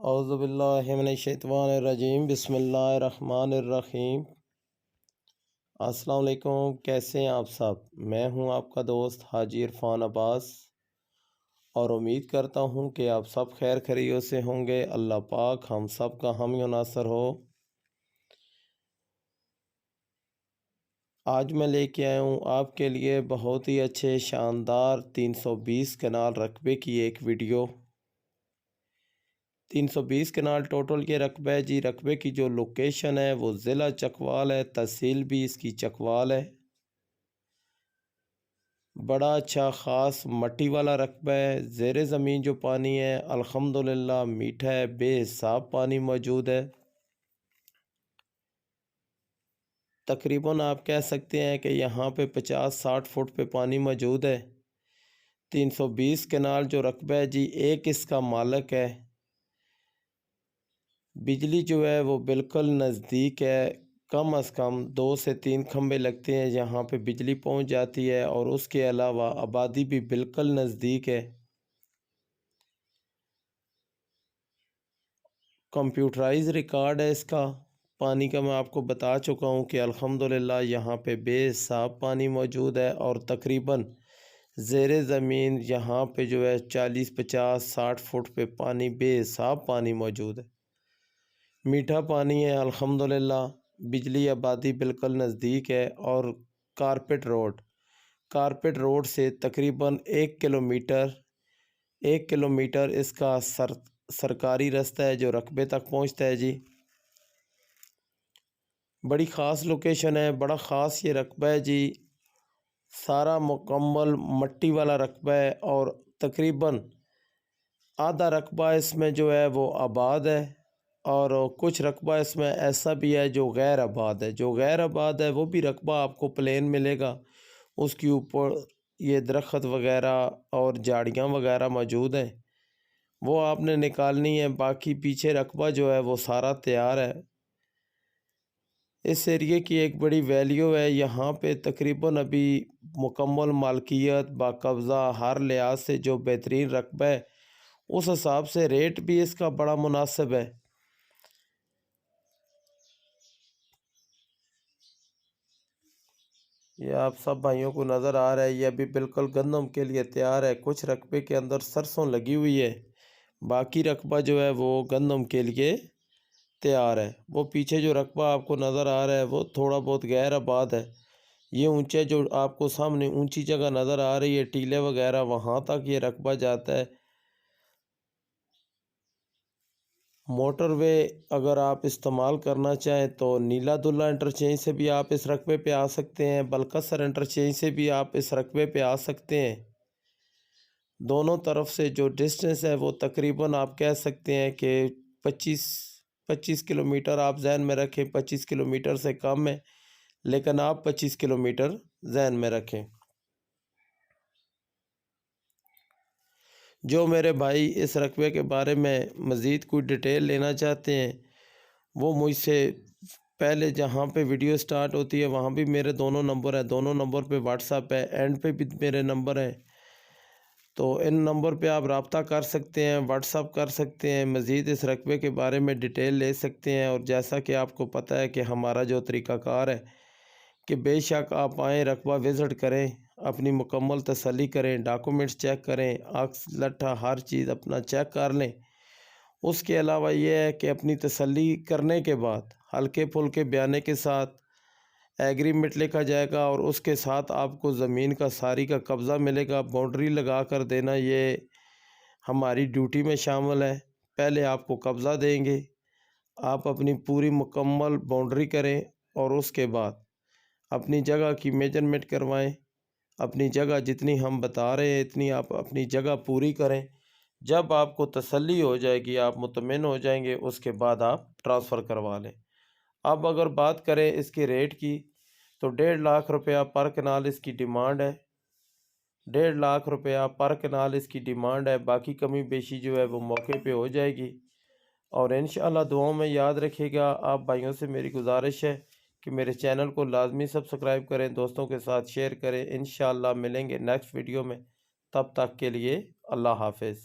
اعوذ باللہ من الشیطان الرجیم، بسم اللہ الرحمن الرحیم۔ السلام علیکم، کیسے ہیں آپ سب؟ میں ہوں آپ کا دوست حاجی عرفان عباس اور امید کرتا ہوں کہ آپ سب خیر خیریت سے ہوں گے۔ اللہ پاک ہم سب کا حامی و ناصر ہو۔ آج میں لے کے آیا ہوں آپ کے لیے بہت ہی اچھے شاندار 320 کنال رقبے کی ایک ویڈیو۔ 320 کنال ٹوٹل کے رقبہ ہے جی۔ رقبے کی جو لوکیشن ہے وہ ضلع چکوال ہے، تحصیل بھی اس کی چکوال ہے۔ بڑا اچھا خاص مٹی والا رقبہ ہے۔ زیر زمین جو پانی ہے الحمدللہ میٹھا ہے، بے حساب پانی موجود ہے۔ تقریباً آپ کہہ سکتے ہیں کہ یہاں پہ 50-60 فٹ پہ پانی موجود ہے۔ 320 کنال جو رقبہ ہے جی، ایک اس کا مالک ہے۔ بجلی جو ہے وہ بالکل نزدیک ہے، کم از کم 2 سے 3 کھمبے لگتے ہیں یہاں پہ بجلی پہنچ جاتی ہے، اور اس کے علاوہ آبادی بھی بالکل نزدیک ہے۔ کمپیوٹرائز ریکارڈ ہے اس کا پانی کا، میں آپ کو بتا چکا ہوں کہ الحمدللہ یہاں پہ بے حساب پانی موجود ہے، اور تقریباً زیر زمین یہاں پہ جو ہے 40-50-60 فٹ پہ پانی بے حساب پانی موجود ہے۔ میٹھا پانی ہے الحمدللہ، بجلی آبادی بالکل نزدیک ہے، اور کارپیٹ روڈ سے تقریباً 1 کلومیٹر اس کا سرکاری رستہ ہے جو رقبے تک پہنچتا ہے جی۔ بڑی خاص لوکیشن ہے، بڑا خاص یہ رقبہ ہے جی۔ سارا مکمل مٹی والا رقبہ ہے، اور تقریباً آدھا رقبہ اس میں جو ہے وہ آباد ہے، اور کچھ رقبہ اس میں ایسا بھی ہے جو غیر آباد ہے۔ جو غیر آباد ہے وہ بھی رقبہ آپ کو پلین ملے گا، اس کے اوپر یہ درخت وغیرہ اور جھاڑیاں وغیرہ موجود ہیں، وہ آپ نے نکالنی ہے۔ باقی پیچھے رقبہ جو ہے وہ سارا تیار ہے۔ اس ایریے کی ایک بڑی ویلیو ہے یہاں پہ، تقریباً ابھی مکمل مالکیت با قبضہ ہر لحاظ سے جو بہترین رقبہ ہے، اس حساب سے ریٹ بھی اس کا بڑا مناسب ہے۔ یہ آپ سب بھائیوں کو نظر آ رہا ہے، یہ ابھی بالکل گندم کے لیے تیار ہے۔ کچھ رقبے کے اندر سرسوں لگی ہوئی ہے، باقی رقبہ جو ہے وہ گندم کے لیے تیار ہے۔ وہ پیچھے جو رقبہ آپ کو نظر آ رہا ہے وہ تھوڑا بہت غیر آباد ہے۔ یہ اونچے جو آپ کو سامنے اونچی جگہ نظر آ رہی ہے، ٹیلے وغیرہ، وہاں تک یہ رقبہ جاتا ہے۔ موٹر وے اگر آپ استعمال کرنا چاہیں تو نیلا دلہ انٹرچینج سے بھی آپ اس رقبے پہ آ سکتے ہیں، بلکسر انٹرچینج سے بھی آپ اس رقبے پہ آ سکتے ہیں۔ دونوں طرف سے جو ڈسٹنس ہے وہ تقریباً آپ کہہ سکتے ہیں کہ 25 کلومیٹر آپ ذہن میں رکھیں۔ 25 کلومیٹر سے کم ہے، لیکن آپ 25 کلومیٹر ذہن میں رکھیں۔ جو میرے بھائی اس رقبے کے بارے میں مزید کوئی ڈیٹیل لینا چاہتے ہیں، وہ مجھ سے پہلے جہاں پہ ویڈیو سٹارٹ ہوتی ہے وہاں بھی میرے دونوں نمبر ہیں، دونوں نمبر پہ واٹس ایپ ہے، اینڈ پہ بھی میرے نمبر ہیں، تو ان نمبر پہ آپ رابطہ کر سکتے ہیں، واٹس ایپ کر سکتے ہیں، مزید اس رقبے کے بارے میں ڈیٹیل لے سکتے ہیں۔ اور جیسا کہ آپ کو پتہ ہے کہ ہمارا جو طریقہ کار ہے کہ بے شک آپ آئیں، رقبہ وزٹ کریں، اپنی مکمل تسلی کریں، ڈاکومنٹس چیک کریں، عکس لٹھا ہر چیز اپنا چیک کر لیں۔ اس کے علاوہ یہ ہے کہ اپنی تسلی کرنے کے بعد ہلکے پھلکے بیانے کے ساتھ ایگریمنٹ لکھا جائے گا، اور اس کے ساتھ آپ کو زمین کا ساری کا قبضہ ملے گا۔ باؤنڈری لگا کر دینا یہ ہماری ڈیوٹی میں شامل ہے۔ پہلے آپ کو قبضہ دیں گے، آپ اپنی پوری مکمل باؤنڈری کریں، اور اس کے بعد اپنی جگہ کی میجرمنٹ کروائیں۔ اپنی جگہ جتنی ہم بتا رہے ہیں اتنی آپ اپنی جگہ پوری کریں۔ جب آپ کو تسلی ہو جائے گی، آپ مطمئن ہو جائیں گے، اس کے بعد آپ ٹرانسفر کروا لیں۔ اب اگر بات کریں اس کے ریٹ کی تو 1.5 لاکھ روپیہ پر کنال اس کی ڈیمانڈ ہے۔ 1.5 لاکھ روپیہ پر کنال اس کی ڈیمانڈ ہے۔ باقی کمی بیشی جو ہے وہ موقع پہ ہو جائے گی، اور انشاءاللہ دعاؤں میں یاد رکھے گا۔ آپ بھائیوں سے میری گزارش ہے کہ میرے چینل کو لازمی سبسکرائب کریں، دوستوں کے ساتھ شیئر کریں۔ انشاءاللہ ملیں گے نیکسٹ ویڈیو میں، تب تک کے لیے اللہ حافظ۔